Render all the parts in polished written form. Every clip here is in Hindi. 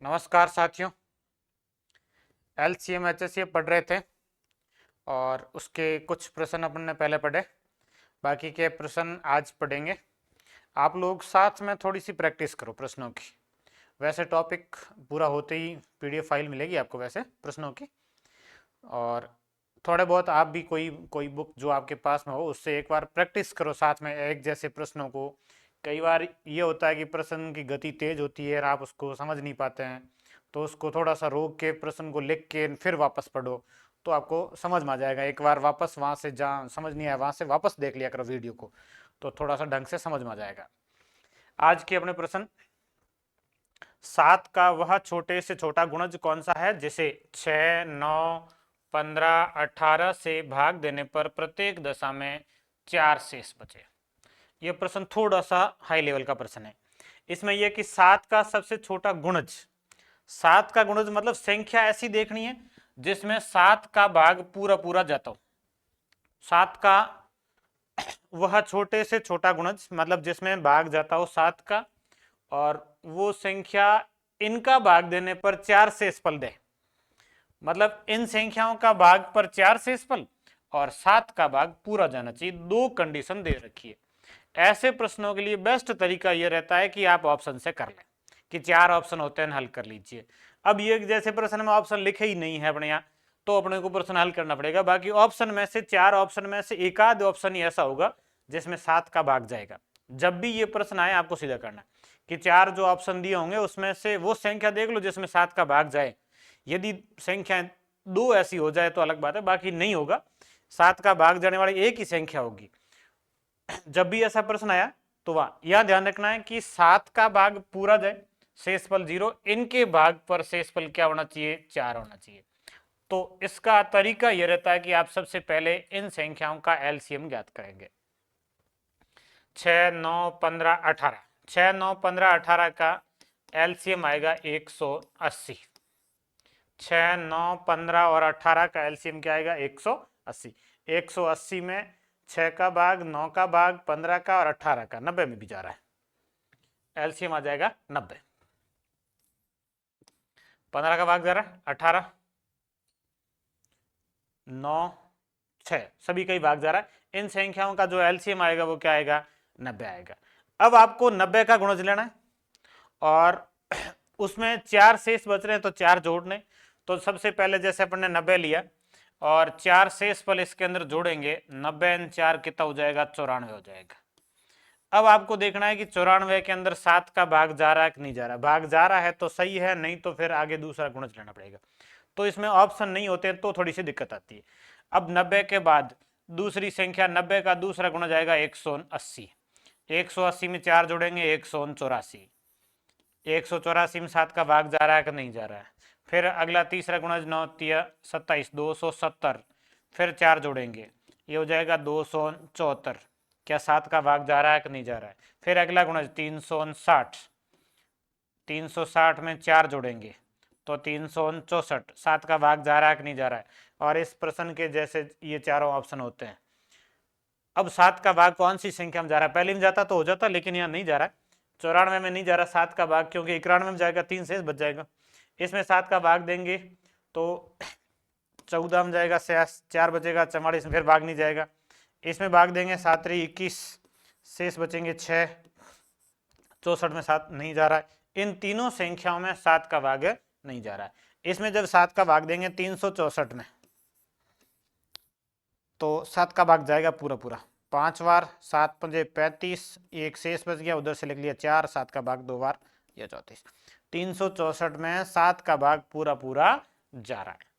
नमस्कार साथियों। एलसीएम एचएससीए पढ़ रहे थे और उसके कुछ प्रश्न अपन ने पहले पढ़े, बाकी के प्रश्न आज पढ़ेंगे। आप लोग साथ में थोड़ी सी प्रैक्टिस करो प्रश्नों की। वैसे टॉपिक पूरा होते ही पीडीएफ फाइल मिलेगी आपको वैसे प्रश्नों की, और थोड़े बहुत आप भी कोई कोई बुक जो आपके पास में हो उससे एक बार प्रैक्टिस करो साथ में एक जैसे प्रश्नों को। कई बार ये होता है कि प्रश्न की गति तेज होती है और आप उसको समझ नहीं पाते हैं, तो उसको थोड़ा सा रोक के प्रश्न को लिख के फिर वापस पढ़ो तो आपको समझ में आ जाएगा। एक बार वापस वहाँ से जहाँ समझ नहीं आया वहाँ से वापस देख लिया करो वीडियो को, तो थोड़ा सा ढंग से समझ में आ जाएगा। आज के अपने प्रश्न, 7 का वह छोटे से छोटा गुणज कौन सा है जिसे 6, 9, 15, 18 से भाग देने पर प्रत्येक दशा में 4 शेष बचे। यह प्रश्न थोड़ा सा हाई लेवल का प्रश्न है। इसमें यह कि 7 का सबसे छोटा गुणज, 7 का गुणज मतलब संख्या ऐसी देखनी है जिसमें 7 का भाग पूरा पूरा जाता हो। 7 का वह छोटे से छोटा गुणज मतलब जिसमें भाग जाता हो 7 का, और वो संख्या इनका भाग देने पर 4 शेषफल दे। मतलब इन संख्याओं का भाग पर 4 शेषफल और 7 का भाग पूरा जाना चाहिए। दो कंडीशन दे रखी है। ऐसे प्रश्नों के लिए बेस्ट तरीका यह रहता है कि आप ऑप्शन से कर लें कि 4 ऑप्शन होते हैं, हल कर लीजिए। अब ये जैसे प्रश्न में ऑप्शन लिखे ही नहीं है अपने यहाँ, तो अपने को प्रश्न हल करना पड़ेगा। बाकी ऑप्शन में से 4 ऑप्शन में से एक आध ऑप्शन ही ऐसा होगा जिसमें 7 का भाग जाएगा। जब भी ये प्रश्न आए आपको सीधा करना कि 4 जो ऑप्शन दिए होंगे उसमें से वो संख्या देख लो जिसमें 7 का भाग जाए। यदि संख्या 2 ऐसी हो जाए तो अलग बात है, बाकी नहीं होगा। 7 का भाग जाने वाली एक ही संख्या होगी। जब भी ऐसा प्रश्न आया तो वह यह ध्यान रखना है कि 7 का भाग पूरा जाए, शेषफल 0, इनके भाग पर शेषफल क्या होना चाहिए, 4 होना चाहिए। तो इसका तरीका यह रहता है कि आप सबसे पहले इन संख्याओं का एलसीएम ज्ञात करेंगे। 6, 9, 15, 18, 6, 9, 15, 18 का एलसीएम आएगा 180। 6, 9, 15 और 18 का एलसीएम क्या आएगा, 180। 180 में 6 का भाग, 9 का भाग, 15 का और 18 का 90 में भी जा रहा है, एलसीएम आ जाएगा 90। 15 का भाग जा रहा है 18, 9, 6 सभी का ही भाग जा रहा है। इन संख्याओं का जो एलसीएम आएगा वो क्या आएगा, 90 आएगा। अब आपको 90 का गुणज लेना है और उसमें 4 शेष बच रहे हैं तो 4 जोड़ने। तो सबसे पहले जैसे अपन ने 90 लिया और 4 शेषफल इसके अंदर जोड़ेंगे, 90 × 4 कितना हो जाएगा, 94 हो जाएगा। अब आपको देखना है कि 94 के अंदर 7 का भाग जा रहा है कि नहीं जा रहा। भाग जा रहा है तो सही है, नहीं तो फिर आगे दूसरा गुणज लेना पड़ेगा। तो इसमें ऑप्शन नहीं होते तो थोड़ी सी दिक्कत आती है। अब 90 के बाद दूसरी संख्या, 90 का दूसरा गुणज आएगा 180। 180 में 4 जोड़ेंगे, 184। 184 में 7 का भाग जा रहा है कि नहीं जा रहा है। फिर अगला तीसरा गुणज 9 तिया 27, 270। फिर 4 जोड़ेंगे, ये हो जाएगा 274। क्या 7 का भाग जा रहा है कि नहीं जा रहा है। फिर अगला गुणज 359। 360 में 4 जोड़ेंगे तो 364। 7 का भाग जा रहा है कि नहीं जा रहा है। और इस प्रश्न के जैसे ये चारों ऑप्शन होते हैं। अब 7 का भाग कौन सी संख्या में जा रहा है, पहले में जाता तो हो जाता, लेकिन यहाँ नहीं जा रहा है। 94 में नहीं जा रहा 7 का भाग, क्योंकि 91 में जाएगा, 3 शेष बच जाएगा। इसमें 7 का भाग देंगे तो 14 में जाएगा, 4 बचेगा, 44 में फिर भाग नहीं जाएगा। इसमें भाग देंगे 7 × 21, शेष बचेंगे 6। 64 में 7 नहीं जा रहा है। इन तीनों संख्याओं में 7 का भाग नहीं जा रहा है। इसमें जब 7 का भाग देंगे 364 में तो 7 का भाग जाएगा पूरा पूरा 5 बार। 7 × 5 = 35, एक शेष बच गया, उधर से लिख लिया 4। 7 का भाग 2 बार, यह 34। 364 में 7 का भाग पूरा पूरा जा रहा है।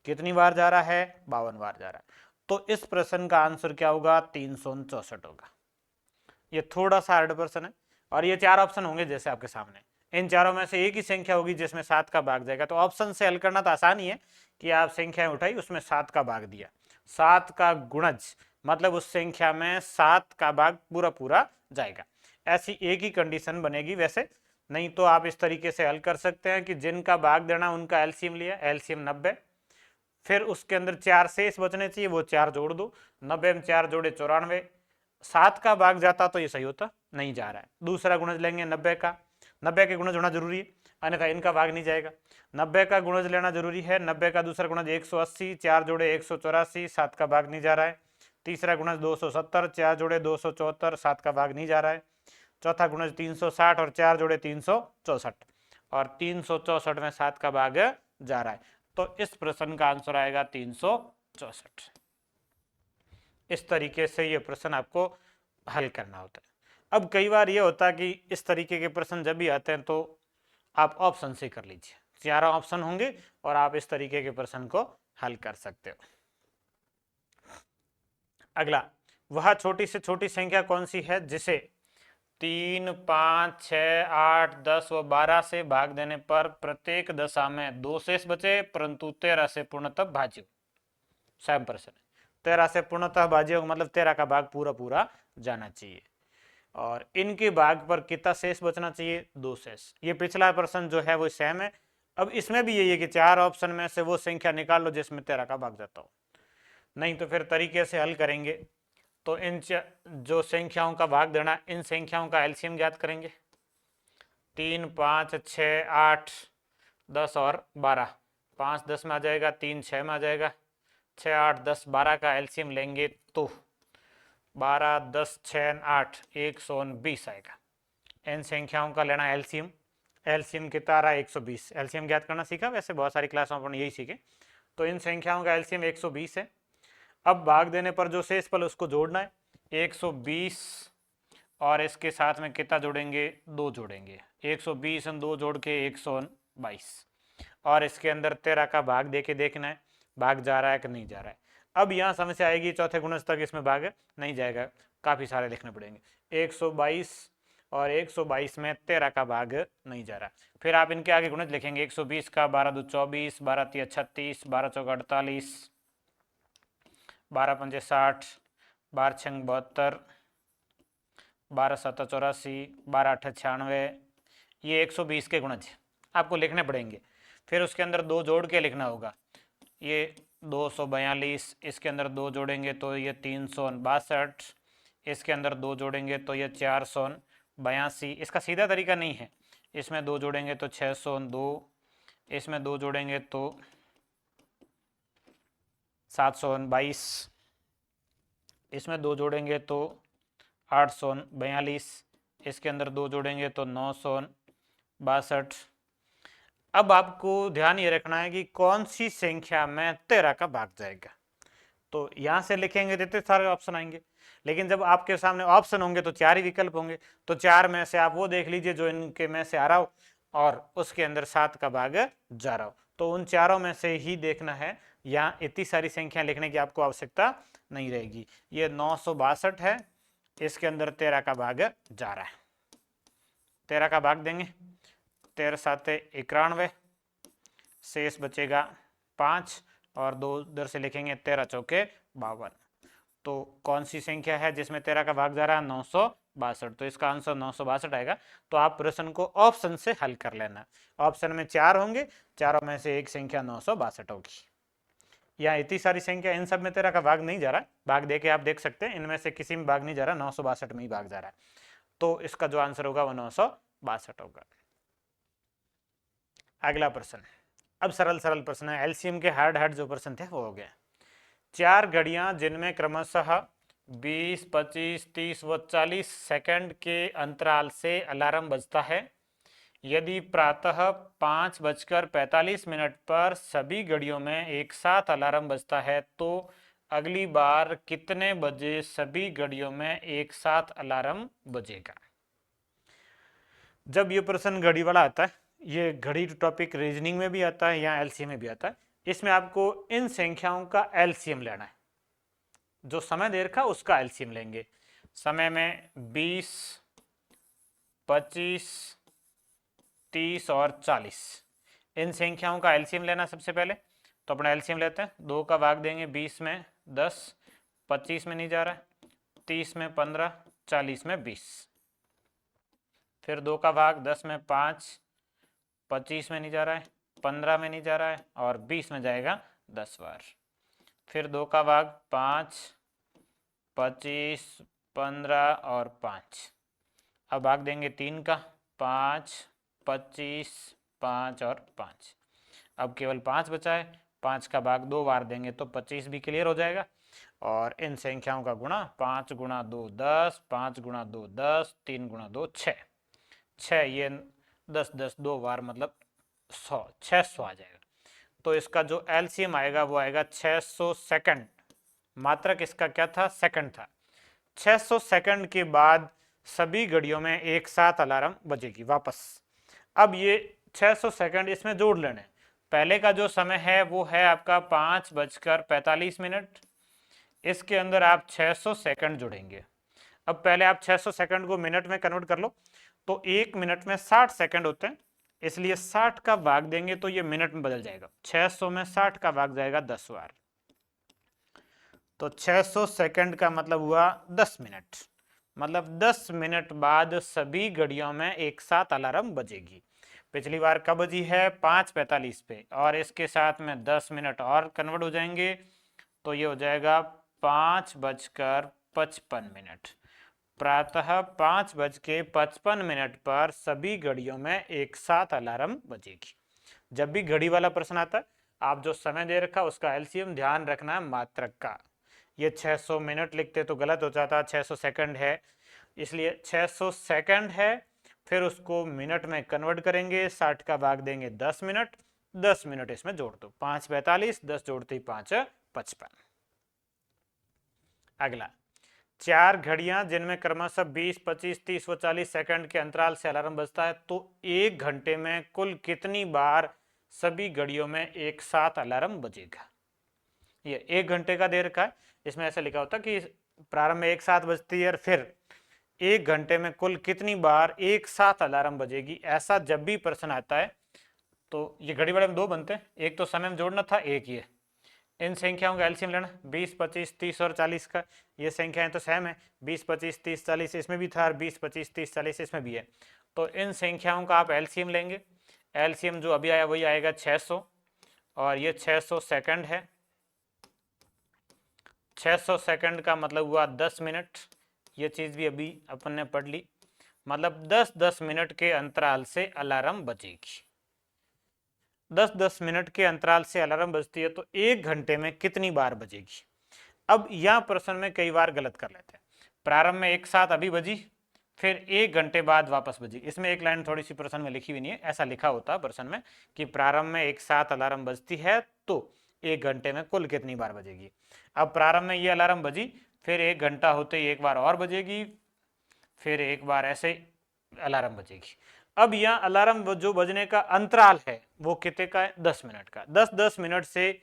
कितनी बार जा रहा है, 52 बार जा रहा है। तो इस प्रश्न का आंसर क्या होगा, 364 होगा। ये थोड़ा सा हार्ड प्रश्न है और ये 4 ऑप्शन होंगे जैसे आपके सामने। इन चारों में से एक ही संख्या होगी जिसमें 7 का भाग जाएगा। तो ऑप्शन से हल करना तो आसान ही है कि आप संख्याएं उठाई, उसमें 7 का भाग दिया। 7 का गुणज मतलब उस संख्या में 7 का भाग पूरा पूरा जाएगा। ऐसी एक ही कंडीशन बनेगी वैसे, नहीं तो आप इस तरीके से हल कर सकते हैं कि जिनका भाग देना उनका एलसीएम लिया, एलसीएम 90। फिर उसके अंदर 4 शेष बचने चाहिए, वो 4 जोड़ दो। 90 में 4 जोड़े 94। 7 का भाग जाता तो ये सही होता, नहीं जा रहा है। दूसरा गुणज लेंगे 90 का, 90 के गुणज होना जरूरी है। अन्यथा इनका भाग नहीं जाएगा। 90 का गुणज लेना जरूरी है। 90 का दूसरा गुणज 180, 4 जोड़े 184, 7 का भाग नहीं जा रहा है। तीसरा गुणज 270, 4 जोड़े 274, 7 का भाग नहीं जा रहा है। चौथा गुणज 360 और 4 जोड़े 364, और 364 में 7 का भाग जा रहा है। तो इस प्रश्न का आंसर आएगा 364। इस तरीके से ये प्रश्न आपको हल करना होता है। अब कई बार ये होता है कि इस तरीके के प्रश्न जब भी आते हैं तो आप ऑप्शन से कर लीजिए, 4 ऑप्शन होंगे और आप इस तरीके के प्रश्न को हल कर सकते हो। अगला, वह छोटी से छोटी संख्या कौन सी है जिसे 3, 5, 6, 8, 10 व 12 से भाग देने पर प्रत्येक दशा में 2 शेष बचे परंतु 13 से पूर्णतः भाज्य हो। सेम प्रश्न है, 13 से पूर्णतः भाज्य हो मतलब 13 का भाग पूरा पूरा जाना चाहिए, और इनके भाग पर कितना शेष बचना चाहिए, 2 शेष। ये पिछला प्रश्न जो है वो सेम है। अब इसमें भी यही है कि 4 ऑप्शन में से वो संख्या निकाल लो जिसमें 13 का भाग जाता हो, नहीं तो फिर तरीके से हल करेंगे। तो इन जो संख्याओं का भाग देना, इन संख्याओं का एलसीएम ज्ञात करेंगे। 3, 5, 6, 8, 10 और 12। 5 10 में आ जाएगा, 3 6 में आ जाएगा, 6 8 10 12 का एलसीएम लेंगे तो 12 10 6 8 120 आएगा। इन संख्याओं का लेना एलसीएम। एलसीएम कितना आ रहा है, 120। एलसीएम ज्ञात करना सीखा, वैसे बहुत सारी क्लासों में अपन यही सीखे। तो इन संख्याओं का एलसीएम 120 है। अब भाग देने पर जो शेष फल उसको जोड़ना है, 120 और इसके साथ में कितना जोड़ेंगे, 2 जोड़ेंगे। 120 और 2 जोड़ के 122, और इसके अंदर 13 का भाग दे के देखना है भाग जा रहा है कि नहीं जा रहा है। अब यहाँ समस्या आएगी, चौथे गुणज तक इसमें भाग नहीं जाएगा, काफ़ी सारे लिखने पड़ेंगे। 122 और 122 में 13 का भाग नहीं जा रहा। फिर आप इनके आगे गुणज लिखेंगे, 120 का 12 2 24, 12 3 36, 12 चौका 48, 12 पंजे 60, 12 छंग 72, 12 7 84, 12 8 96। ये 120 के गुणज आपको लिखने पड़ेंगे। फिर उसके अंदर 2 जोड़ के लिखना होगा, ये 242, इसके अंदर 2 जोड़ेंगे तो ये 362, इसके अंदर 2 जोड़ेंगे तो ये 482। इसका सीधा तरीका नहीं है, इसमें 2 जोड़ेंगे तो 602, इसमें 2 जोड़ेंगे तो 722, इसमें 2 जोड़ेंगे तो 842, इसके अंदर 2 जोड़ेंगे तो 962। अब आपको ध्यान ये रखना है कि कौन सी संख्या में 13 का भाग जाएगा। तो यहां से लिखेंगे तो इतने सारे ऑप्शन आएंगे, लेकिन जब आपके सामने ऑप्शन होंगे तो 4 ही विकल्प होंगे। तो 4 में से आप वो देख लीजिए जो इनके में से आ रहा हो और उसके अंदर 7 का भाग जा रहा हो। तो उन चारों में से ही देखना है, यहाँ इतनी सारी संख्या लिखने की आपको आवश्यकता नहीं रहेगी। ये 962 है, इसके अंदर 13 का भाग जा रहा है। 13 का भाग देंगे, 13 7 91, शेष बचेगा 5 और 2 इधर से लिखेंगे, 13 चौके 52। तो कौन सी संख्या है जिसमें 13 का भाग जा रहा है, 962। तो इसका आंसर 962 आएगा। तो आप प्रश्न को ऑप्शन से हल कर लेना। ऑप्शन में 4 होंगे, चारों में से एक संख्या 962 होगी। यहाँ इतनी सारी संख्या, इन सब में 13 का भाग नहीं जा रहा, भाग दे के आप देख सकते हैं, इनमें से किसी में भाग नहीं जा रहा, 962 में ही भाग जा रहा है। तो इसका जो आंसर होगा वो 962 होगा। अगला प्रश्न, अब सरल सरल प्रश्न है, एलसीएम के हार्ड हार्ड जो प्रश्न थे वो हो गए। 4 घड़ियां जिनमें क्रमशः 20, 25, 30 व 40 सेकंड के अंतराल से अलार्म बजता है। यदि प्रातः 5:45 पर सभी घड़ियों में एक साथ अलार्म बजता है तो अगली बार कितने बजे सभी घड़ियों में एक साथ अलार्म बजेगा। जब ये प्रश्न घड़ी वाला आता है, ये घड़ी टॉपिक रीजनिंग में भी आता है, यहाँ एलसीएम में भी आता है। इसमें आपको इन संख्याओं का एलसीएम लेना है, जो समय दे रखा उसका एलसीएम लेंगे। समय में 20, 25, 30 और 40, इन संख्याओं का एलसीएम लेना सबसे पहले। तो अपना एलसीएम लेते हैं, 2 का भाग देंगे, 20 में 10, 25 में नहीं जा रहा है, 30 में 15, 40 में 20। फिर 2 का भाग 10 में 5, 25 में नहीं जा रहा है, 15 में नहीं जा रहा है और 20 में जाएगा 10 बार। फिर 2 का भाग 5, 25, 15 और 5। अब भाग देंगे 3 का, 5, 25, 5 और 5। अब केवल 5 बचा है, 5 का भाग 2 बार देंगे तो 25 भी क्लियर हो जाएगा। और इन संख्याओं का गुणा 5 गुणा 2 10, 5 गुणा 2 10, 3 गुणा 2 6, 6 ये 10 10 2 बार मतलब 100, 600 आ जाएगा। तो इसका जो एलसीएम आएगा वो आएगा 600 सेकंड। मात्रक इसका क्या था? सेकंड था। 600 सेकंड के बाद सभी घड़ियों में एक साथ अलार्म बजेगी वापस। अब ये 600 सेकंड इसमें जोड़ लेने। पहले का जो समय है वो है आपका 5:45। इसके अंदर आप 600 सेकंड जोड़ेंगे। अब पहले आप 600 सेकंड को मिनट में कन्वर्ट कर लो, तो 1 मिनट में 60 सेकंड होते हैं, इसलिए 60 का भाग देंगे तो ये मिनट में बदल जाएगा। 600 में 60 का भाग जाएगा 10 बार, तो 600 सेकंड का मतलब हुआ 10 मिनट। मतलब 10 मिनट बाद सभी घड़ियों में एक साथ अलार्म बजेगी। पिछली बार कब बजी है? 5:45 पे, और इसके साथ में 10 मिनट और कन्वर्ट हो जाएंगे तो ये हो जाएगा 5:55। प्रातः 5:55 पर सभी घड़ियों में एक साथ अलार्म बजेगी। जब भी घड़ी वाला प्रश्न आता है, आप जो समय दे रखा उसका एलसीएम ध्यान रखना है मात्रक का। ये 600 मिनट लिखते तो गलत हो जाता, 600 सेकंड है, इसलिए 600 सेकंड है, फिर उसको मिनट में कन्वर्ट करेंगे, 60 का भाग देंगे 10 मिनट, 10 मिनट इसमें जोड़ दो, 5:45, 10 जोड़ते ही 5:55। अगला, 4 घड़ियां जिनमें क्रमशः 20, 25, 30 व 40 सेकंड के अंतराल से अलार्म बजता है, तो 1 घंटे में कुल कितनी बार सभी घड़ियों में एक साथ अलार्म बजेगा? ये 1 घंटे का दे रखा है, इसमें ऐसा लिखा होता कि प्रारंभ में एक साथ बजती है और फिर 1 घंटे में कुल कितनी बार एक साथ अलार्म बजेगी। ऐसा जब भी प्रश्न आता है तो ये घड़ी वाले में 2 बनते हैं, एक तो समय में जोड़ना था, एक ये। इन संख्याओं का एलसीएम लेना, 20, 25, 30 और 40 का। ये संख्याएं तो सेम है, 20, 25, 30, 40 इसमें भी था और 20, 25, 30, 40 इसमें भी है। तो इन संख्याओं का आप एलसीएम लेंगे। एलसीएम जो अभी आया वही आएगा 600, और ये 600 सेकंड है। 600 सेकंड का मतलब हुआ 10 मिनट। ये चीज़ भी अभी अपन ने पढ़ ली। मतलब 10-10 मिनट के अंतराल से अलार्म बजेगी। 10-10 मिनट के अंतराल से अलार्म बजती है तो 1 घंटे में कितनी बार बजेगी? अब यह प्रश्न में कई बार गलत कर लेते हैं। प्रारंभ में एक साथ अभी बजी, फिर 1 घंटे बाद वापस बजी। इसमें एक लाइन थोड़ी सी प्रश्न में लिखी हुई नहीं है, ऐसा लिखा होता प्रश्न में कि प्रारंभ में एक साथ अलार्म बजती है तो 1 घंटे में कुल कितनी बार बजेगी। अब प्रारंभ में ये अलार्म बजी, फिर 1 घंटा होते ही एक बार और बजेगी, फिर एक बार ऐसे अलार्म बजेगी। अब यहाँ अलार्म जो बजने का अंतराल है वो कितने का है? 10 मिनट का। 10-10 मिनट से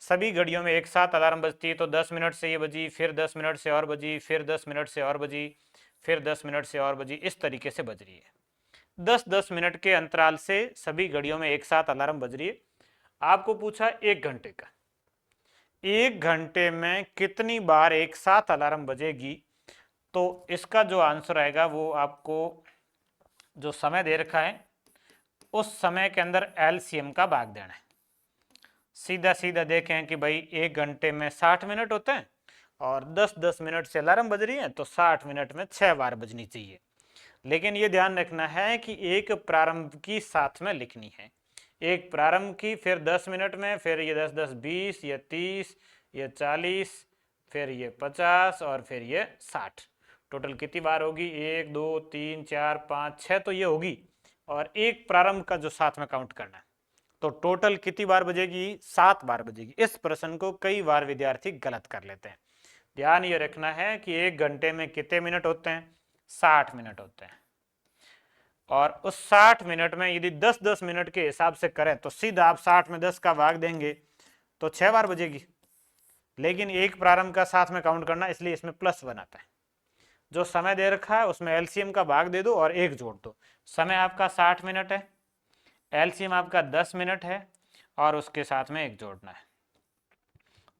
सभी घड़ियों में एक साथ अलार्म बजती है, तो 10 मिनट से ये बजी, फिर 10 मिनट से और बजी, फिर 10 मिनट से और बजी, फिर 10 मिनट से और बजी, इस तरीके से बज रही है। 10-10 मिनट के अंतराल से सभी घड़ियों में एक साथ अलार्म बज रही है। आपको पूछा 1 घंटे का, 1 घंटे में कितनी बार एक साथ अलार्म बजेगी? तो इसका जो आंसर आएगा वो आपको जो समय दे रखा है उस समय के अंदर एलसीएम का भाग देना है। सीधा सीधा देखें कि भाई 1 घंटे में 60 मिनट होते हैं और 10-10 मिनट से अलार्म बज रही है, तो 60 मिनट में 6 बार बजनी चाहिए। लेकिन ये ध्यान रखना है कि एक प्रारंभ की साथ में लिखनी है। एक प्रारंभ की, फिर 10 मिनट में, फिर ये 10-10 20, ये 30, ये 40, फिर ये 50 और फिर ये 60। टोटल कितनी बार होगी? 1 2 3 4 5 6 तो ये होगी, और एक प्रारंभ का जो साथ में काउंट करना है, तो टोटल कितनी बार बजेगी? 7 बार बजेगी। इस प्रश्न को कई बार विद्यार्थी गलत कर लेते हैं। ध्यान ये रखना है कि 1 घंटे में कितने मिनट होते हैं? 60 मिनट होते हैं। और उस 60 मिनट में यदि 10-10 मिनट के हिसाब से करें तो सीधा आप 60 में 10 का भाग देंगे तो 6 बार बजेगी। लेकिन एक प्रारंभ का साथ में काउंट करना, इसलिए इसमें प्लस बनाता है। जो समय दे रखा है उसमें एलसीएम का भाग दे दो और 1 जोड़ दो। समय आपका 60 मिनट है, एलसीएम आपका 10 मिनट है, और उसके साथ में 1 जोड़ना है।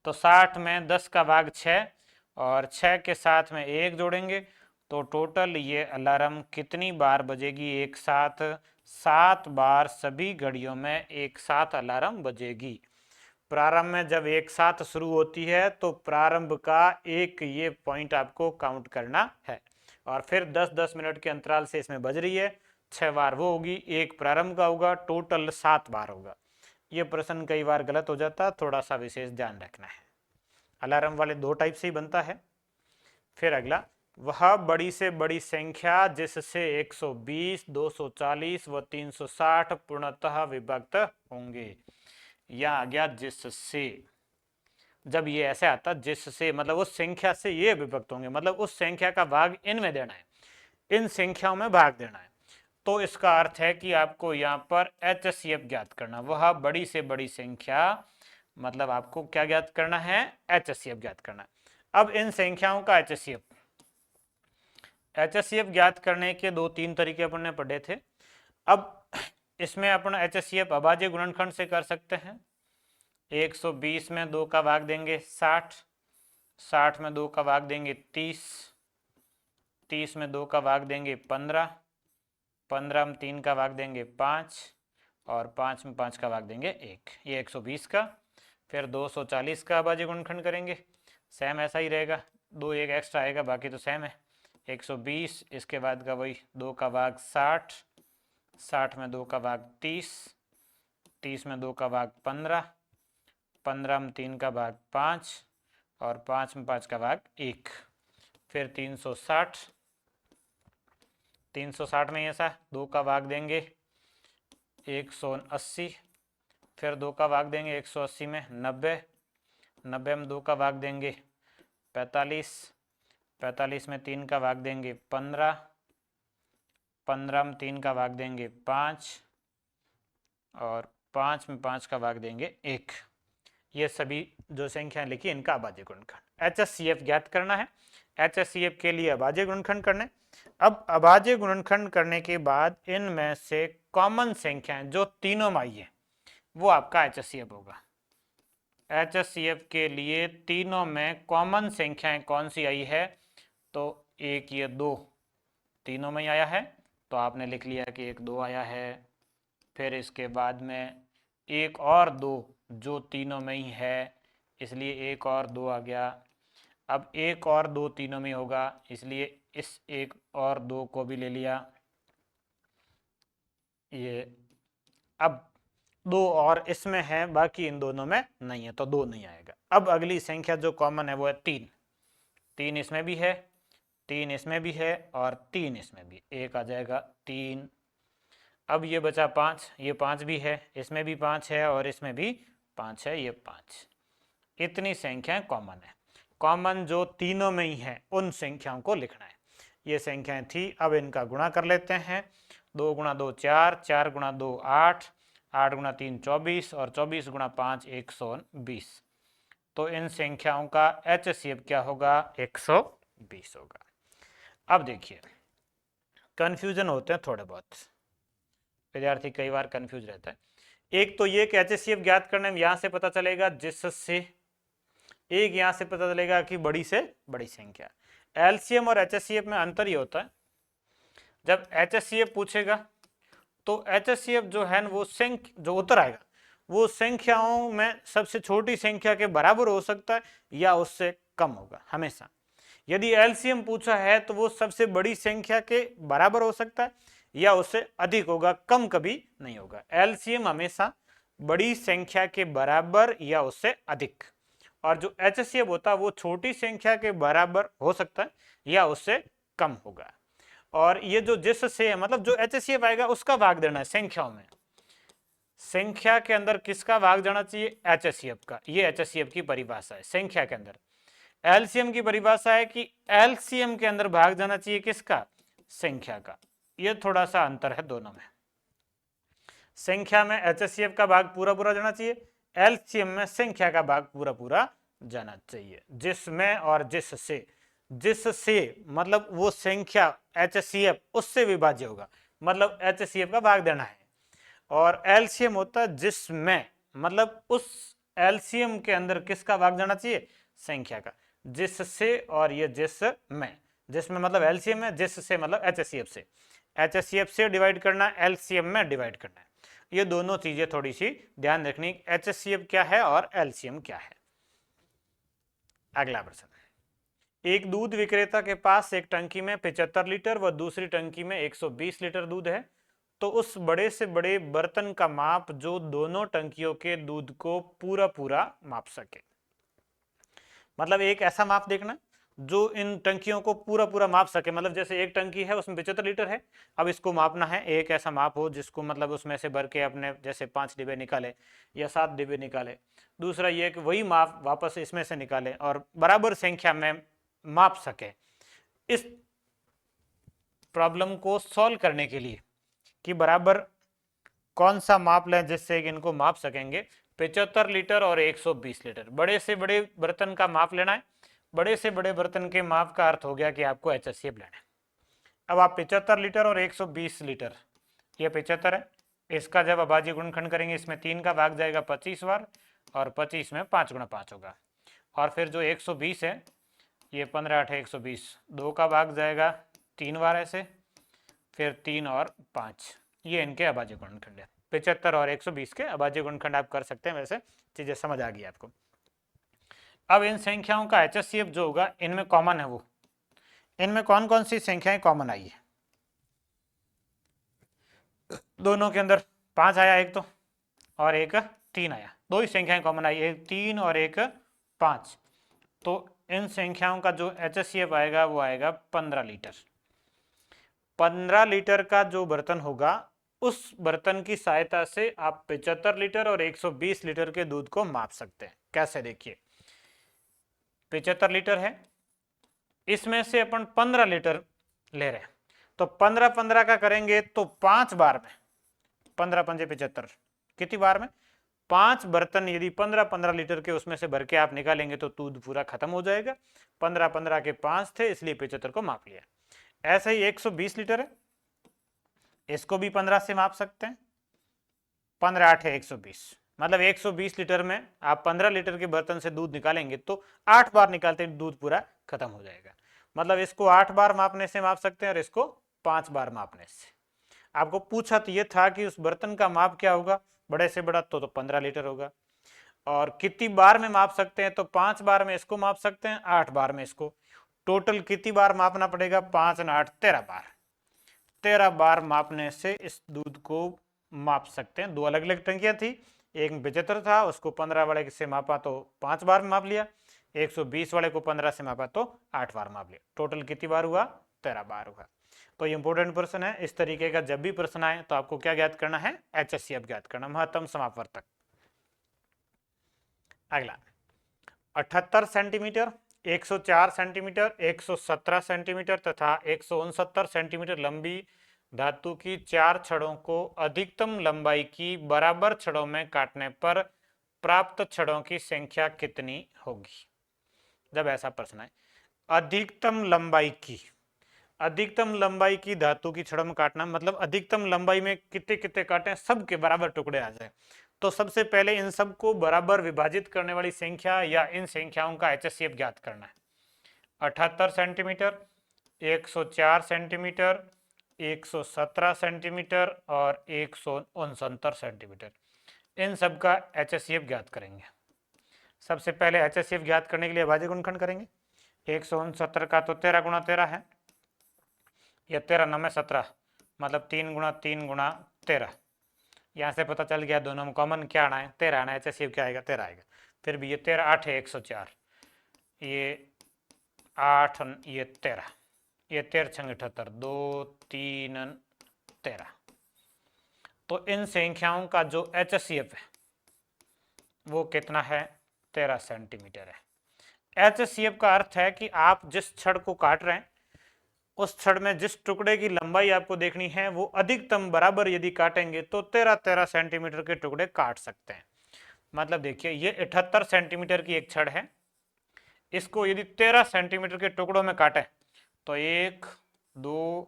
तो 60 में 10 का भाग 6 और 6 के साथ में 1 जोड़ेंगे तो टोटल ये अलार्म कितनी बार बजेगी एक साथ? 7 बार सभी घड़ियों में एक साथ अलार्म बजेगी। प्रारंभ में जब एक साथ शुरू होती है तो प्रारंभ का एक ये पॉइंट आपको काउंट करना है, और फिर 10-10 मिनट के अंतराल से इसमें बज रही है 6 बार वो होगी, एक प्रारंभ का होगा, टोटल 7 बार होगा। ये प्रश्न कई बार गलत हो जाता, थोड़ा सा विशेष ध्यान रखना है। अलार्म वाले 2 टाइप से ही बनता है। फिर अगला, वह बड़ी से बड़ी संख्या जिससे 120, 240 व 360 पूर्णतः विभक्त होंगे। या आ गया जिससे। जब ये ऐसे आता जिससे मतलब उस संख्या से ये विभक्त होंगे, मतलब उस संख्या का भाग इनमें देना है, इन संख्याओं में भाग देना है। तो इसका अर्थ है कि आपको यहाँ पर HCF ज्ञात करना। वह बड़ी से बड़ी संख्या मतलब आपको क्या ज्ञात करना है, HCF ज्ञात करना है। अब इन संख्याओं का HCF ज्ञात करने के 2-3 तरीके अपन ने पढ़े थे। अब इसमें अपन HCF अभाज्य गुणनखंड से कर सकते हैं। 120 में 2 का भाग देंगे 60, 60 में 2 का भाग देंगे 30, 30 में 2 का भाग देंगे 15, 15 में 3 का भाग देंगे 5 और 5 में 5 का भाग देंगे 1। ये 120 का। फिर 240 का अभाज्य गुणनखंड करेंगे, सेम ऐसा ही रहेगा, 2 1 एक्स्ट्रा आएगा, बाकी तो सेम है। 120 इसके बाद का वही 2 का भाग 60, 60 में 2 का भाग 30, 30 में 2 का भाग 15, 15 में 3 का भाग 5 और 5 में 5 का भाग 1। फिर 360, 360 में ऐसा 2 का भाग देंगे 180, फिर 2 का भाग देंगे 180 में 90, 90 में 2 का भाग देंगे 45, 45 में 3 का भाग देंगे 15, 15 में 3 का भाग देंगे 5 और 5 में 5 का भाग देंगे 1। ये सभी जो संख्याएं लिखी इनका अभाज्य गुणनखंड। HCF ज्ञात करना है। HCF के लिए अभाज्य गुणनखंड करने। अब अभाज्य गुणनखंड करने के बाद इनमें से कॉमन संख्याएं जो तीनों में आई है वो आपका HCF होगा। HCF के लिए तीनों में कॉमन संख्याएं कौन सी आई है, तो एक ये 2 तीनों में ही आया है, तो आपने लिख लिया कि 1 2 आया है। फिर इसके बाद में एक और 2 जो तीनों में ही है, इसलिए 1 और 2 आ गया। अब 1 और 2 तीनों में होगा, इसलिए इस 1 और 2 को भी ले लिया। ये अब 2 और इसमें है, बाकी इन दोनों में नहीं है, तो 2 नहीं आएगा। अब अगली संख्या जो कॉमन है वो है 3। 3 इसमें भी है, 3 इसमें भी है और 3 इसमें भी, 1 आ जाएगा 3। अब ये बचा 5, ये 5 भी है, इसमें भी 5 है और इसमें भी 5 है, ये 5। इतनी संख्याएं कॉमन है। कॉमन जो तीनों में ही है उन संख्याओं को लिखना है। ये संख्याएं थी, अब इनका गुणा कर लेते हैं। 2 गुणा 2 4, 4 गुणा 2 8, 8 गुणा 3 24 और 24 गुणा 5 120। तो इन संख्याओं का HCF क्या होगा, 120 होगा। अब देखिए कंफ्यूजन होते हैं थोड़े बहुत, विद्यार्थी कई बार कंफ्यूज रहता है। एक तो ये कि HCF ज्ञात करने में यहां से पता चलेगा जिससे, एक यहां से पता चलेगा कि बड़ी से बड़ी संख्या। LCM और HCF में अंतर ही होता है। जब HCF पूछेगा तो HCF जो है वो संख्या जो उत्तर आएगा वो संख्याओं में सबसे छोटी संख्या के बराबर हो सकता है या उससे कम होगा हमेशा। यदि LCM पूछा है तो वो सबसे बड़ी संख्या के बराबर हो सकता है या उससे अधिक होगा, कम कभी नहीं होगा। LCM हमेशा बड़ी संख्या के बराबर या उससे अधिक, और जो HCF होता है वो छोटी संख्या के बराबर हो सकता है या उससे कम होगा। और ये जो जिससे मतलब जो HCF आएगा उसका भाग देना है संख्याओं में। संख्या के अंदर किसका भाग जाना चाहिए, HCF का। ये HCF की परिभाषा है संख्या के अंदर। LCM की परिभाषा है कि LCM के अंदर भाग जाना चाहिए किसका, संख्या का। ये थोड़ा सा अंतर है दोनों में। संख्या में HCF का भाग पूरा पूरा जाना चाहिए, LCM में संख्या का भाग पूरा पूरा जाना चाहिए। जिसमें और जिससे, जिससे मतलब वो संख्या HCF उससे विभाज्य होगा, मतलब HCF का भाग देना है। और LCM होता है जिसमें, मतलब उस LCM के अंदर किसका भाग जाना चाहिए, संख्या का। जिससे और ये जिसमें, जिसमें मतलब LCM है, जिससे मतलब HCF से। HCF से डिवाइड करना, LCM में डिवाइड करना है। ये दोनों चीजें थोड़ी सी ध्यान रखनी, HCF क्या है और LCM क्या है। अगला प्रश्न, एक दूध विक्रेता के पास एक टंकी में 75 लीटर व दूसरी टंकी में 120 लीटर दूध है। तो उस बड़े से बड़े बर्तन का माप जो दोनों टंकियों के दूध को पूरा पूरा माप सके। मतलब एक ऐसा माप देखना जो इन टंकियों को पूरा पूरा माप सके। मतलब जैसे एक टंकी है उसमें 75 लीटर है, अब इसको मापना है, एक ऐसा माप हो जिसको मतलब उसमें से भर के अपने जैसे 5 डिब्बे निकाले या 7 डिब्बे निकाले। दूसरा ये कि वही माप वापस इसमें से निकाले और बराबर संख्या में माप सके। इस प्रॉब्लम को सॉल्व करने के लिए कि बराबर कौन सा माप लें जिससे इनको माप सकेंगे, 75 लीटर और 120 लीटर बड़े से बड़े बर्तन का माप लेना है। बड़े से बड़े बर्तन के माप का अर्थ हो गया कि आपको HCF लेना है। अब आप 75 लीटर और 120 लीटर, ये 75 है, इसका जब अभाज्य गुणनखंड करेंगे इसमें 3 का भाग जाएगा 25 बार और 25 में 5 गुणा 5 होगा। और फिर जो 120 है ये 15 8 120, 2 का भाग जाएगा 3 बार ऐसे, फिर 3 और 5, ये इनके अभाज्य गुणनखंड है। 75 और 120 के अभाज्य गुणनखंड आप कर सकते हैं। वैसे चीजें समझ आ गई आपको। अब इन संख्याओं का HCF जो होगा इनमें कॉमन है, वो इनमें कौन कौन सी संख्याएं कॉमन आई है? दोनों के अंदर 5 आया एक तो, और एक 3 आया, दो ही संख्याएं कॉमन आई, एक 3 और एक 5। तो इन संख्याओं का जो HCF आएगा वो आएगा 15 लीटर। 15 लीटर का जो बर्तन होगा उस बर्तन की सहायता से आप 75 लीटर और 120 लीटर के दूध को माप सकते हैं। कैसे? देखिए 75 लीटर है, इसमें से अपन 15 लीटर ले रहे हैं, तो 15 15 का करेंगे तो 5 बार में 15 पंजे 75, कितनी बार में 5 बर्तन यदि 15 15 लीटर के उसमें से भर के आप निकालेंगे तो दूध पूरा खत्म हो जाएगा। 15 15 के 5 थे इसलिए 75 को माप लिया। ऐसे ही 120 लीटर है, इसको भी 15 से माप सकते हैं, 15 8 है 120, मतलब 120 लीटर में आप 15 लीटर के बर्तन से दूध निकालेंगे तो 8 बार निकालते दूध पूरा खत्म हो जाएगा। मतलब इसको 8 बार मापने से माप सकते हैं और इसको 5 बार मापने से। आपको पूछा तो ये था कि उस बर्तन का माप क्या होगा, बड़े से बड़ा तो 15 लीटर होगा, और कितनी बार में माप सकते हैं, तो 5 बार में इसको माप सकते हैं, 8 बार में इसको। टोटल कितनी बार मापना पड़ेगा, 5 और 8 13 बार। 13 बार मापने से इस दूध को माप सकते हैं। दो अलग अलग टंकियां थी, एक में 75 था, उसको 15 वाले से मापा तो 5 बार में माप लिया, 120 वाले को 15 से मापा तो 8 बार माप लिया। टोटल कितनी बार हुआ, 13 बार हुआ। तो ये इंपॉर्टेंट प्रश्न है। इस तरीके का जब भी प्रश्न आए तो आपको क्या ज्ञात करना है, HCF ज्ञात करना, महत्तम समापवर्तक। अगला 78 सेंटीमीटर, 104 सेंटीमीटर, 117 सेंटीमीटर तथा 169 सेंटीमीटर लंबी धातु की 4 छड़ों को अधिकतम लंबाई की बराबर छड़ों में काटने पर प्राप्त छड़ों की संख्या कितनी होगी? जब ऐसा प्रश्न है, अधिकतम लंबाई की धातु की छड़ों में काटना, मतलब अधिकतम लंबाई में कितने कितने काटे, सब के बराबर टुकड़े आ जाए। तो सबसे पहले इन सब को बराबर विभाजित करने वाली संख्या या इन संख्याओं का HCF ज्ञात करना है। 78 सेंटीमीटर, 104 सेंटीमीटर, 117 सेंटीमीटर और 169 सेंटीमीटर, इन सब का HCF ज्ञात करेंगे। सबसे पहले HCF ज्ञात करने के लिए अभाज्य गुणनखंड करेंगे। 169 का तो 13 गुणा 13 है, यह 13 9 में 17, मतलब 3 गुणा 3 गुणा 13। यहाँ से पता चल गया दोनों में कॉमन क्या आना है, 13 आना है। HCF क्या आएगा, 13 आएगा। फिर भी ये 13 8 है 104, ये 8 ये 13, ये 13 छंग 78, 2 3 13। तो इन संख्याओं का जो HCF है वो कितना है, 13 सेंटीमीटर है। HCF का अर्थ है कि आप जिस छड़ को काट रहे हैं उस छड़ में जिस टुकड़े की लंबाई आपको देखनी है वो अधिकतम बराबर यदि काटेंगे तो 13 सेंटीमीटर के टुकड़े काट सकते हैं। मतलब देखिए ये 78 सेंटीमीटर की एक छड़ है, इसको यदि 13 सेंटीमीटर के टुकड़ों में काटें तो 1 2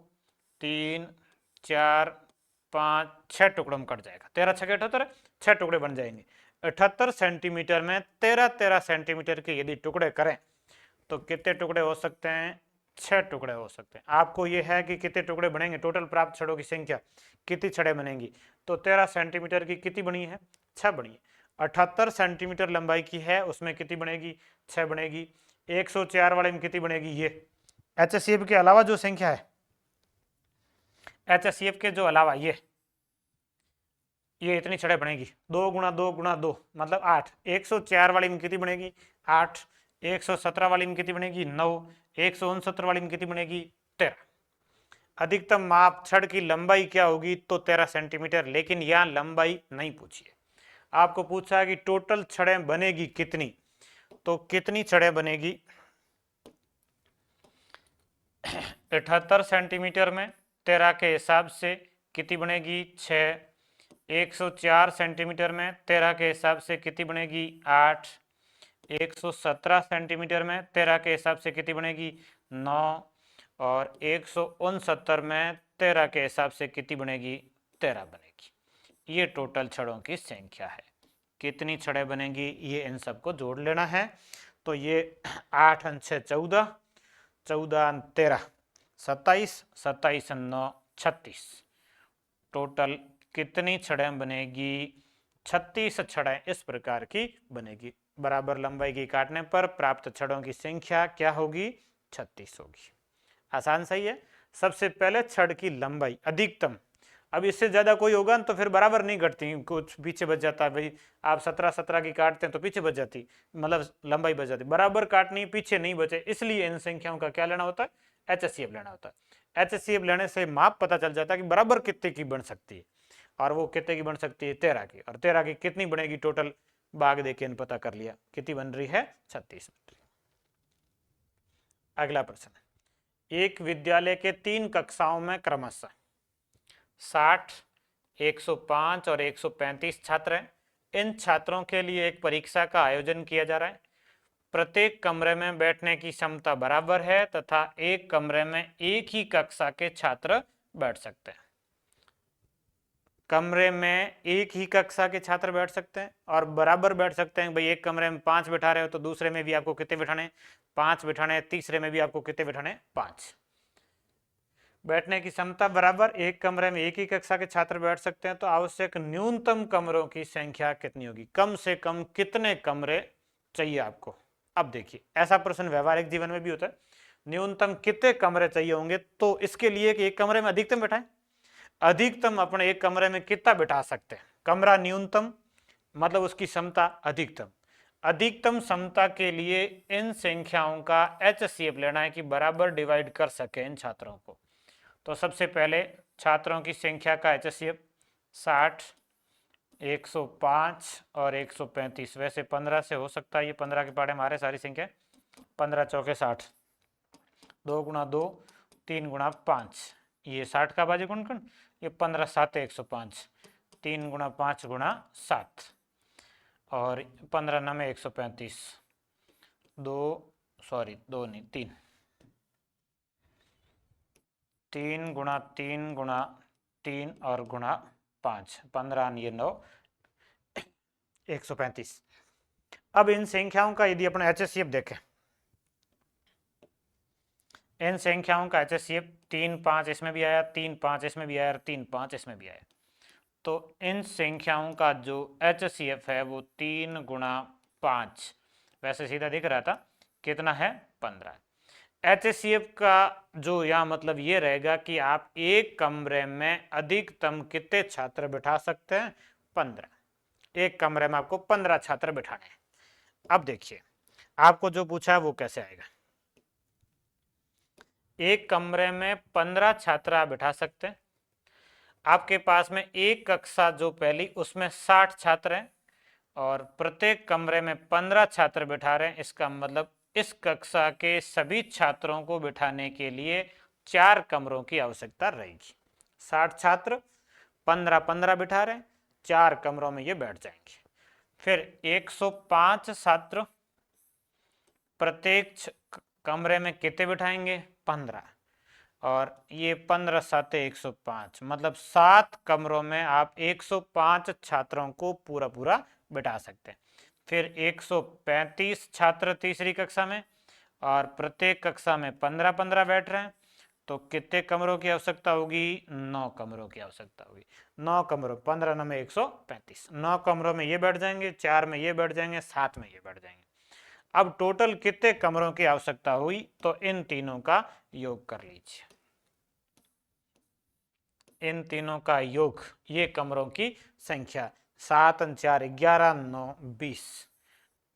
3 4 5 6 टुकड़ों में कट जाएगा। 13 6 78, 6 टुकड़े बन जाएंगे। 78 सेंटीमीटर में 13 सेंटीमीटर के यदि टुकड़े करें तो कितने टुकड़े हो सकते हैं, 6 टुकड़े हो सकते हैं। आपको यह है कि कितने टुकड़े बनेंगे, टोटल प्राप्त छड़ों की संख्या कितनी छड़ें बनेंगी, तो 13 सेंटीमीटर की कितनी बनी है, 6 बनी है। 78 सेंटीमीटर लंबाई की है, उसमें कितनी बनेगी, 6 बनेगी। 104 वाले में कितनी बनेगी, ये HCF के अलावा जो संख्या है, HCF के जो अलावा ये ये इतनी छड़ें बनेगी, 2 × 2 × 2 मतलब 8। 104 वाली में कितनी बनेगी 8, 117 वाली में कितनी बनेगी 9, 169 वाली में कितनी बनेगी 13। अधिकतम माप छड़ की लंबाई क्या होगी, तो 13 सेंटीमीटर। लेकिन यहाँ लंबाई नहीं पूछी है, आपको पूछा है कि टोटल छड़ें बनेगी कितनी, तो कितनी छड़ें बनेगी 78 सेंटीमीटर में 13 के हिसाब से कितनी बनेगी 6, 104 सेंटीमीटर में 13 के हिसाब से कितनी बनेगी 8, 117 सेंटीमीटर में 13 के हिसाब से कितनी बनेगी 9 और 169 में 13 के हिसाब से कितनी बनेगी 13 बनेगी। ये टोटल छड़ों की संख्या है। कितनी छड़ें बनेंगी ये इन सबको जोड़ लेना है। तो ये 8 × 6 14, 14 × 13 27, 27 × 9 36। टोटल कितनी छड़ें बनेगी 36 छड़ें इस प्रकार की बनेगी। बराबर लंबाई की काटने पर प्राप्त छड़ों की संख्या क्या होगी 36 होगी। आसान सही है। सबसे पहले छड़ की लंबाई अधिकतम, अब इससे ज्यादा कोई होगा तो फिर बराबर नहीं कटती, कुछ पीछे बच जाता है भाई। आप 17 की काटते हैं तो पीछे बच जाती, मतलब लंबाई बच जाती। बराबर काटनी, पीछे नहीं बचे, इसलिए इन संख्याओं का क्या लेना होता है HCF लेना होता है। HCF लेने से माप पता चल जाता है कि बराबर कितने की बन सकती है, और वो कितने की बन सकती है 13 की, और 13 की कितनी बनेगी टोटल भाग देके पता कर लिया कितनी बन रही है 36 बन रही। अगला प्रश्न, एक विद्यालय के 3 कक्षाओं में क्रमशः 60, 105 और 135 छात्र हैं। इन छात्रों के लिए एक परीक्षा का आयोजन किया जा रहा है। प्रत्येक कमरे में बैठने की क्षमता बराबर है तथा एक कमरे में एक ही कक्षा के छात्र बैठ सकते हैं। कमरे में एक ही कक्षा के छात्र बैठ सकते हैं और बराबर बैठ सकते हैं। भाई एक कमरे में 5 बिठा रहे हो तो दूसरे में भी आपको कितने बिठाने 5 बिठाने, तीसरे में भी आपको कितने बिठाने 5। बैठने की क्षमता बराबर, एक कमरे में एक ही कक्षा के छात्र बैठ सकते हैं। तो आवश्यक न्यूनतम कमरों की संख्या कितनी होगी, कम से कम कितने कमरे चाहिए आपको। अब देखिए ऐसा प्रश्न व्यवहारिक जीवन में भी होता है, न्यूनतम कितने कमरे चाहिए होंगे। तो इसके लिए कि एक कमरे में अधिकतम बैठाएं, अधिकतम अपने एक कमरे में कितना बिठा सकते हैं, कमरा न्यूनतम मतलब उसकी क्षमता अधिकतम। अधिकतम क्षमता के लिए इन संख्याओं का HCF लेना है कि बराबर डिवाइड कर सके इन छात्रों को। तो सबसे पहले छात्रों की संख्या का HCF 60, 105 और 135। वैसे 15 से हो सकता है, ये 15 के पाड़े हमारे सारी संख्या 15 चौके 60, 2 × 2 3 × 5, ये 60 का बाजी गुण, ये 15 7 105, 3 × 5 × 7 और 15 9 135, 2 सॉरी 2 नहीं 3, 3 × 3 × 3 और गुणा 5, 15 ये 9 135। अब इन संख्याओं का यदि अपने HCF देखें, इन संख्याओं का HCF 3 5 इसमें भी आया, 3 5 इसमें भी आया, 3 5 इसमें भी आया। तो इन संख्याओं का जो HCF है वो 3 × 5, वैसे सीधा दिख रहा था कितना है 15। HCF का जो यहाँ मतलब ये रहेगा कि आप एक कमरे में अधिकतम कितने छात्र बिठा सकते हैं 15। एक कमरे में आपको 15 छात्र बिठाने हैं। अब देखिए आपको जो पूछा है वो कैसे आएगा। एक कमरे में 15 छात्र आप बिठा सकते हैं। आपके पास में एक कक्षा जो पहली उसमें 60 छात्र हैं और प्रत्येक कमरे में 15 छात्र बिठा रहे हैं। इसका मतलब इस कक्षा के सभी छात्रों को बिठाने के लिए 4 कमरों की आवश्यकता रहेगी। 60 छात्र 15 बिठा रहे हैं, 4 कमरों में ये बैठ जाएंगे। फिर 105 छात्र प्रत्येक कमरे में कितने बिठाएंगे 15, और ये 15 7 105 मतलब 7 कमरों में आप 105 छात्रों को पूरा बिठा सकते हैं। फिर 135 छात्र तीसरी कक्षा में और प्रत्येक कक्षा में 15 बैठ रहे हैं। तो कितने कमरों की आवश्यकता होगी 9 कमरों की आवश्यकता होगी। 9 कमरों 15 9 में 135, 9 कमरों में ये बैठ जाएंगे, 4 में ये बैठ जाएंगे, 7 में ये बैठ जाएंगे। अब टोटल कितने कमरों की आवश्यकता हुई, तो इन तीनों का योग कर लीजिए। इन तीनों का योग, ये कमरों की संख्या। 7 और 4 11 9 20।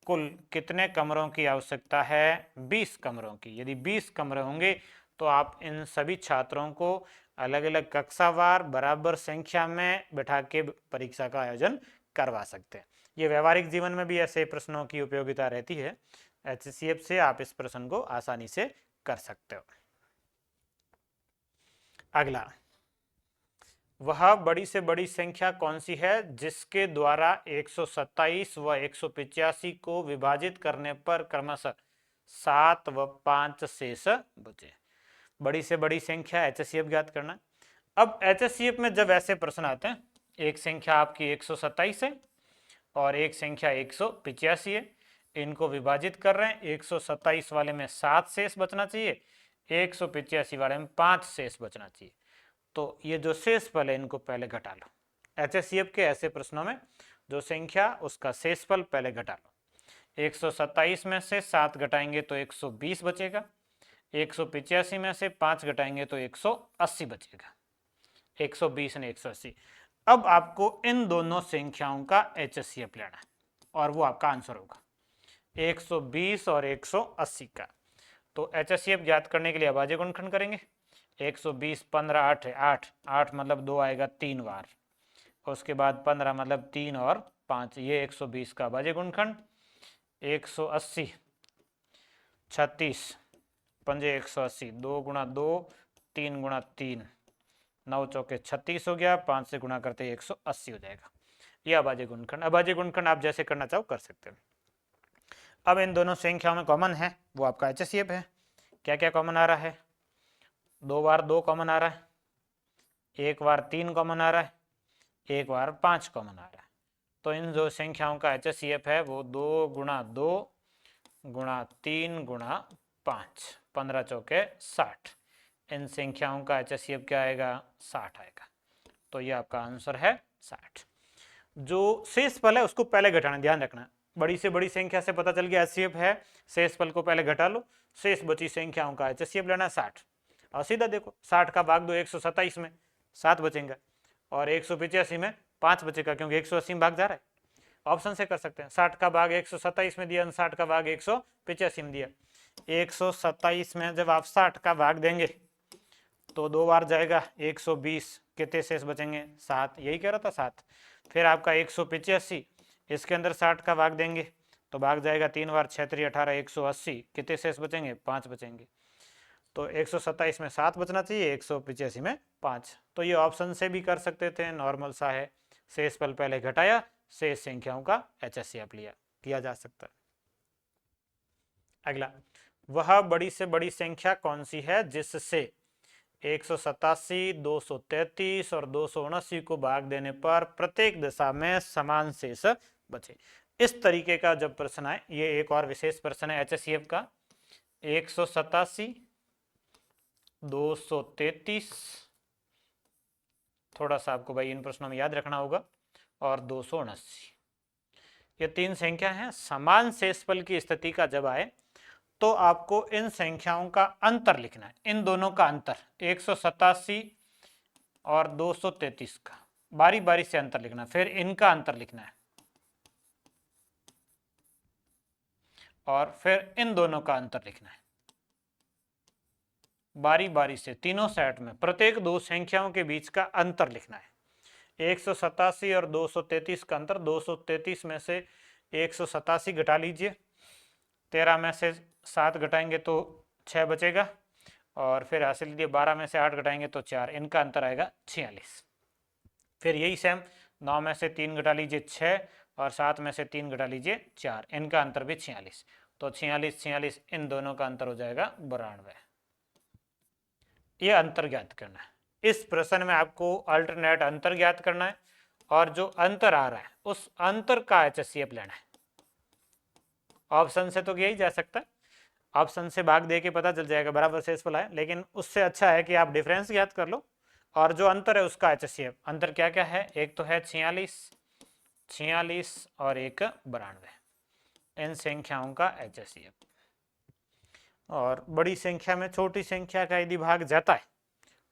कुल कितने कमरों की आवश्यकता है? 20 कमरों की। यदि 20 कमरे होंगे तो आप इन सभी छात्रों को अलग अलग कक्षावार बराबर संख्या में बैठा के परीक्षा का आयोजन करवा सकते हैं। ये व्यवहारिक जीवन में भी ऐसे प्रश्नों की उपयोगिता रहती है। HCF से आप इस प्रश्न को आसानी से कर सकते हो। अगला, वह बड़ी से बड़ी संख्या कौन सी है जिसके द्वारा 127 व 185 को विभाजित करने पर क्रमशः 7 व 5 शेष बचे? बड़ी से बड़ी संख्या HCF ज्ञात करना। अब HCF में जब ऐसे प्रश्न आते हैं, एक संख्या आपकी 127 है और एक संख्या 185 है, इनको विभाजित कर रहे हैं। 127 वाले में 7 शेष बचना चाहिए, 185 वाले में 5 शेष बचना चाहिए। तो ये जो शेषफल है इनको पहले घटा लो। HCF के ऐसे प्रश्नों में जो संख्या उसका शेषफल पहले घटा लो। 127 में से 7 घटाएंगे तो 120 बचेगा, 185 में से 5 घटाएंगे तो 180 बचेगा। 120 ने 180। अब आपको इन दोनों संख्याओं का HCF लेना है और वो आपका आंसर होगा 120 और 180 का। तो HCF ज्ञात करने के लिए अभाज्य गुणनखंड करेंगे। 120 15 8 है, 8 मतलब 2 आएगा 3 बार, उसके बाद 15 मतलब 3 और 5, ये 120 का अभाज्य गुणनखंड। 180 36 पंजे 180, 2 गुणा 2 3 गुणा 3, 9 चौके 36 हो गया, 5 से गुणा करते 180 हो जाएगा। ये अभाज्य गुणनखंड। अभाज्य गुणनखंड आप जैसे करना चाहो कर सकते हो। अब इन दोनों संख्याओं में कॉमन है वो आपका HCF है। क्या क्या कॉमन आ रहा है? 2 बार 2 कॉमन आ रहा है, 1 बार 3 कॉमन आ रहा है, 1 बार 5 कॉमन आ रहा है। तो इन जो संख्याओं का HCF है वो 2 गुणा 2 गुणा 3 गुणा 5, 15 चौके 60। इन संख्याओं का HCF क्या आएगा? 60 आएगा। तो ये आपका आंसर है 60। जो शेषफल है उसको पहले घटाना, ध्यान रखना। बड़ी से बड़ी संख्या से पता चल गया HCF है, शेषफल को पहले घटा लो, शेष बची संख्याओं का HCF लेना 60। और सीधा देखो 60 का भाग दो 127 में, 7 बचेंगे, और 185 में 5 बचेगा क्योंकि 180 में भाग जा रहा है। ऑप्शन से कर सकते हैं। 60 का भाग 127 में दिया, 60 का भाग 185 में दिया। 127 में जब आप 60 का भाग देंगे तो 2 बार जाएगा 120, कितने शेष बचेंगे? 7, यही कह रहा था 7। फिर आपका 185, इसके अंदर 60 का भाग देंगे तो भाग जाएगा 3 बार, 6 3 18, 180, कितने शेष बचेंगे? 5 बचेंगे। तो 127 में 7 बचना चाहिए, 185 में 5। तो ये ऑप्शन से भी कर सकते थे, नॉर्मल सा है। शेषफल पहले घटाया, शेष संख्याओं का HCF लिया, किया जा सकता है। अगला, वह बड़ी से बड़ी संख्या कौन सी है जिससे 187, 233 और 279 को भाग देने पर प्रत्येक दशा में समान शेष बचे? इस तरीके का जब प्रश्न आए, ये एक और विशेष प्रश्न है HCF का। 187, 233, थोड़ा सा आपको भाई इन प्रश्नों में याद रखना होगा, और 279, ये 3 संख्या हैं। समान शेषफल की स्थिति का जब आए तो आपको इन संख्याओं का अंतर लिखना है, इन दोनों का अंतर, 187 और 233 का बारी बारी से अंतर लिखना, फिर इनका अंतर लिखना है, और फिर इन दोनों का अंतर लिखना है, बारी बारी से तीनों सेट में प्रत्येक दो संख्याओं के बीच का अंतर लिखना है। 187 और 233 का अंतर, 233 में से 187 घटा लीजिए, 13 में से 7 घटाएंगे तो 6 बचेगा, और फिर हासिल लीजिए 12 में से 8 घटाएंगे तो 4, इनका अंतर आएगा 46। फिर यही सेम 9 में से 3 घटा लीजिए 6, और 7 में से 3 घटा लीजिए 4, इनका अंतर भी 46। तो 46 46 इन दोनों का अंतर हो जाएगा 92। ये अंतर ज्ञात करना है। इस प्रश्न में आपको अल्टरनेट अंतर ज्ञात करना है, और जो अंतर आ रहा है उस अंतर का HCF लेना है। ऑप्शन से तो यही जा सकता है, ऑप्शन से भाग दे के पता चल जाएगा बराबर शेषफल है, लेकिन उससे अच्छा है कि आप डिफरेंस ज्ञात कर लो और जो अंतर है उसका HCF। अंतर क्या क्या है? एक तो है 46 और एक 92, इन संख्याओं का HCF। और बड़ी संख्या में छोटी संख्या का यदि भाग जाता है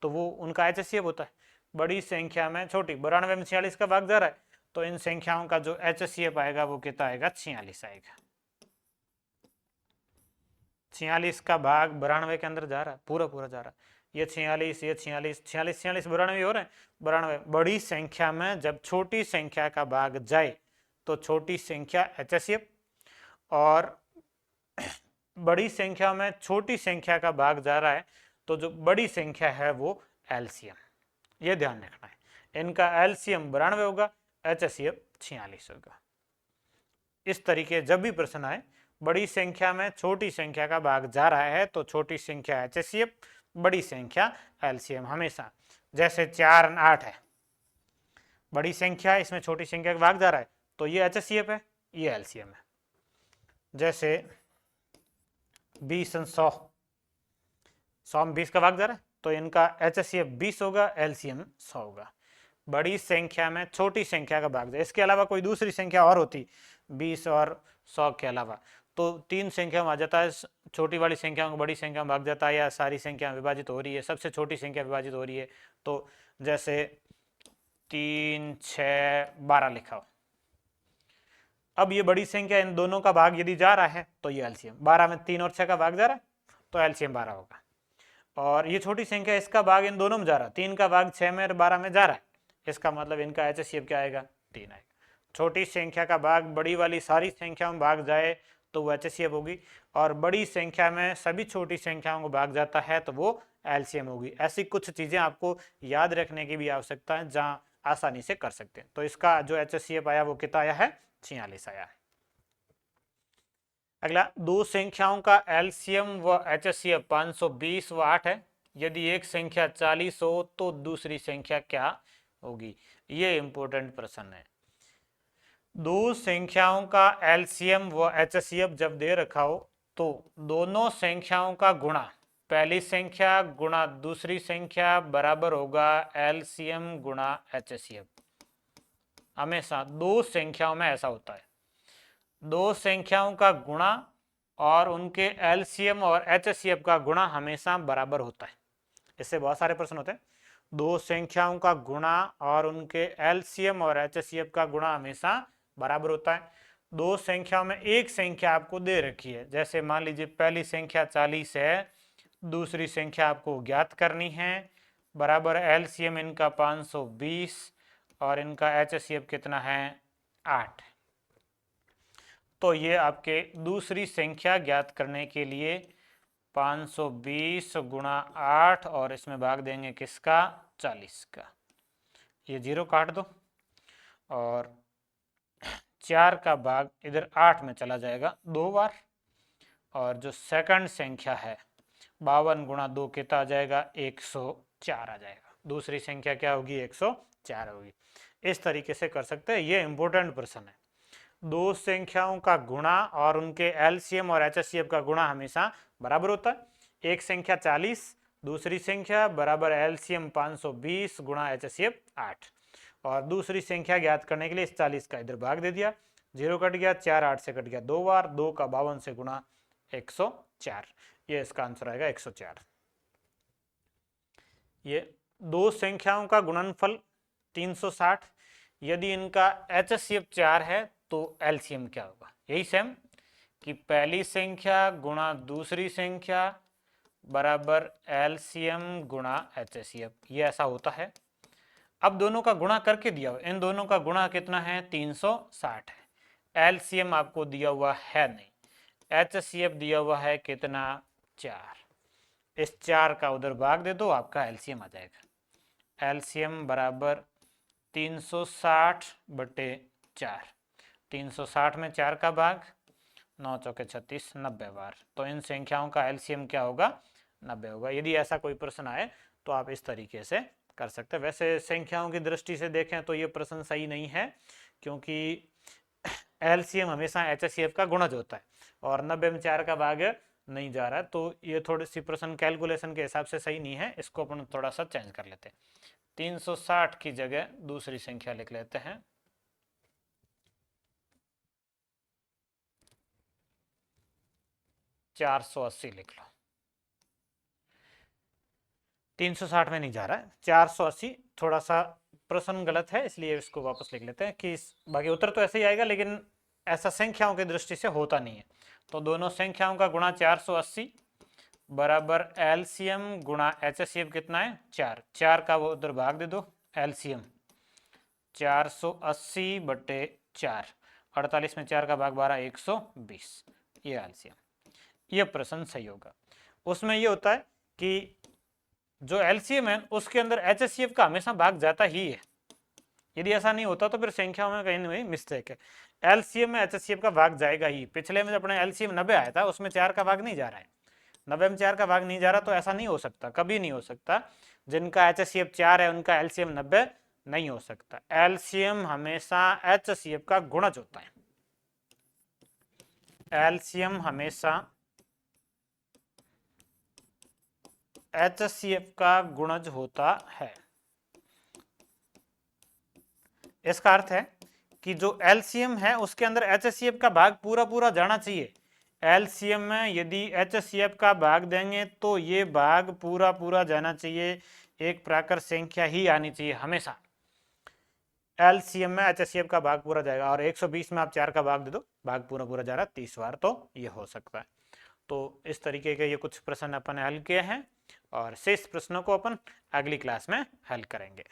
तो वो उनका HCF होता है। बड़ी संख्या में छोटी, 92 में 46 का भाग जा रहा है, तो इन संख्याओं का जो HCF आएगा वो कितना आएगा, 46 आएगा। 46 का भाग 92 के अंदर जा रहा है, पूरा पूरा जा रहा है। ये 46, ये 46, 46 46 92 हो रहे हैं, 92। बड़ी संख्या में जब छोटी संख्या का भाग जाए तो छोटी संख्या HCF, और बड़ी संख्या में छोटी संख्या का भाग जा रहा है तो जो बड़ी संख्या है वो LCM। ये ध्यान रखना है, इनका LCM 92 होगा, HCF 46 होगा। इस तरीके जब भी प्रश्न आए, बड़ी संख्या में छोटी संख्या का भाग जा रहा है तो छोटी संख्या HCF, बड़ी संख्या LCM हमेशा। जैसे 4 और 8 है, बड़ी संख्या, इसमें छोटी संख्या का भाग जा रहा है तो ये HCF है, ये LCM है। जैसे 20 और 100, 100 में 20 का भाग जा रहा है तो इनका HCF 20 होगा, LCM 100 होगा। बड़ी संख्या में छोटी संख्या का भाग जाए, इसके अलावा कोई दूसरी संख्या और होती 20 और 100 के अलावा, तो 3 संख्या में आ जाता है, छोटी वाली संख्या को बड़ी संख्या में भाग जाता है, या सारी संख्या विभाजित हो रही है, सबसे छोटी संख्या विभाजित हो रही है। तो जैसे 3, 6, 12 लिखा हो। अब ये बड़ी संख्या, इन दोनों का भाग यदि जा रहा है तो ये LCM, 12 में 3 और 6 का भाग जा रहा है तो LCM 12 होगा। और ये छोटी संख्या, इसका भाग इन दोनों में जा रहा है, 3 का भाग 6 में और 12 में जा रहा है, इसका मतलब इनका HCF क्या आएगा, 3 आएगा। छोटी संख्या का भाग बड़ी वाली सारी संख्याओं में भाग जाए तो वो HCF होगी, और बड़ी संख्या में सभी छोटी संख्याओं को भाग जाता है तो वो LCM होगी। ऐसी कुछ चीजें आपको याद रखने की भी आवश्यकता है जहां आसानी से कर सकते हैं। तो इसका जो HCF आया वो कितना आया है, 46 आया है। अगला, दो संख्याओं का LCM व HCF 520 व 8 है। यदि एक संख्या 40 हो तो दूसरी संख्या क्या होगी? ये इंपॉर्टेंट प्रश्न है। दो संख्याओं का LCM व HCF जब दे रखा हो तो दोनों संख्याओं का गुणा, पहली संख्या गुणा दूसरी संख्या बराबर होगा LCM गुणा HCF। हमेशा दो संख्याओं में ऐसा होता है, दो संख्याओं का गुणा और उनके LCM और HCF का गुणा हमेशा बराबर होता है। इससे बहुत सारे प्रश्न होते हैं। दो संख्याओं का गुणा और उनके LCM और HCF का गुणा हमेशा बराबर होता है। दो संख्याओं में एक संख्या आपको दे रखी है, जैसे मान लीजिए पहली संख्या 40 है, दूसरी संख्या आपको ज्ञात करनी है, बराबर LCM इनका 520 और इनका HCF कितना है, 8। तो ये आपके दूसरी संख्या ज्ञात करने के लिए 520 गुणा 8 और इसमें भाग देंगे किसका, 40 का। ये 0 काट दो और 4 का भाग इधर 8 में चला जाएगा 2 बार, और जो सेकंड संख्या है 52 गुणा 2 कितना आ जाएगा, 104 आ जाएगा। दूसरी संख्या क्या होगी, 104 होगी। इस तरीके से कर सकते हैं। ये इंपॉर्टेंट प्रश्न है। दो संख्याओं का गुणा और उनके LCM और HCF का गुणा हमेशा बराबर होता है। एक संख्या 40, दूसरी संख्या बराबर LCM 520 गुणा HCF 8, और दूसरी संख्या ज्ञात करने के लिए इस 40 का इधर भाग दे दिया, 0 कट गया, 4 8 से कट गया 2 बार, 2 का 52 से गुणा 104। ये इसका आंसर आएगा 104। ये दो संख्याओं का गुणनफल 360, यदि इनका HCF 4 है तो LCM क्या होगा, यही सेम कि पहली संख्या गुणा दूसरी संख्या बराबर LCM गुणा HCF, ये ऐसा होता है। अब दोनों का गुणा करके दिया हुआ, इन दोनों का गुणा कितना है, 360 है। LCM आपको दिया हुआ है नहीं, HCF दिया हुआ है कितना, 4। इस 4 का उधर भाग दे दो, आपका LCM आ जाएगा। LCM बराबर 360 बटे 4, 360 में 4 का भाग, 9 चौके 36, 90 बार। तो इन संख्याओं का LCM क्या होगा, 90 होगा। यदि ऐसा कोई प्रश्न आए तो आप इस तरीके से कर सकते हैं। वैसे संख्याओं की दृष्टि से देखें तो ये प्रश्न सही नहीं है, क्योंकि LCM हमेशा HCF का गुणज होता है और 90 में 4 का भाग नहीं जा रहा है, तो ये थोड़ी सी प्रश्न कैलकुलेशन के हिसाब से सही नहीं है। इसको अपन थोड़ा सा चेंज कर लेते हैं। 360 की जगह दूसरी संख्या लिख लेते हैं, 480 लिख लो। 360 में नहीं जा रहा है, 480 थोड़ा सा प्रश्न गलत है, इसलिए इसको वापस लिख लेते हैं कि बाकी उत्तर तो ऐसे ही आएगा, लेकिन ऐसा संख्याओं की दृष्टि से होता नहीं है। तो दोनों संख्याओं का गुणा 480 बराबर एलसीएम गुणा एचसीएफ कितना है 4, 4 का वो उधर भाग दे दो, एलसीएम 480 बटे 4, 48 में 4 का भाग 12, 120, ये एलसीएम। ये प्रश्न सही होगा। उसमें ये होता है कि जो एलसीएम है उसके अंदर एचसीएफ का हमेशा भाग जाता ही है। यदि ऐसा नहीं होता तो फिर संख्याओं में कहीं ना कहीं मिस्टेक है। एलसीएम में एचसीएफ का भाग जाएगा ही। पिछले में अपने एलसीएम 90 आया था, उसमें 4 का भाग नहीं जा रहा है, 90 में 4 का भाग नहीं जा रहा, तो ऐसा नहीं हो सकता, कभी नहीं हो सकता जिनका एचसीएफ 4 है उनका एलसीएम 90 नहीं हो सकता। एलसीएम हमेशा एचसीएफ का गुणज होता है। एलसीएम हमेशा एचसीएफ का गुणज होता है। इसका अर्थ है कि जो एलसीएम है उसके अंदर एचसीएफ का भाग पूरा पूरा जाना चाहिए। एलसीएम में यदि एचसीएफ का भाग देंगे तो ये भाग पूरा पूरा जाना चाहिए, एक प्राकृत संख्या ही आनी चाहिए हमेशा। एलसीएम में एचसीएफ का भाग पूरा जाएगा, और 120 में आप 4 का भाग दे दो, भाग पूरा पूरा जा रहा है 30 बार, तो ये हो सकता है। तो इस तरीके के ये कुछ प्रश्न अपन हल किए हैं, और शेष प्रश्नों को अपन अगली क्लास में हल करेंगे।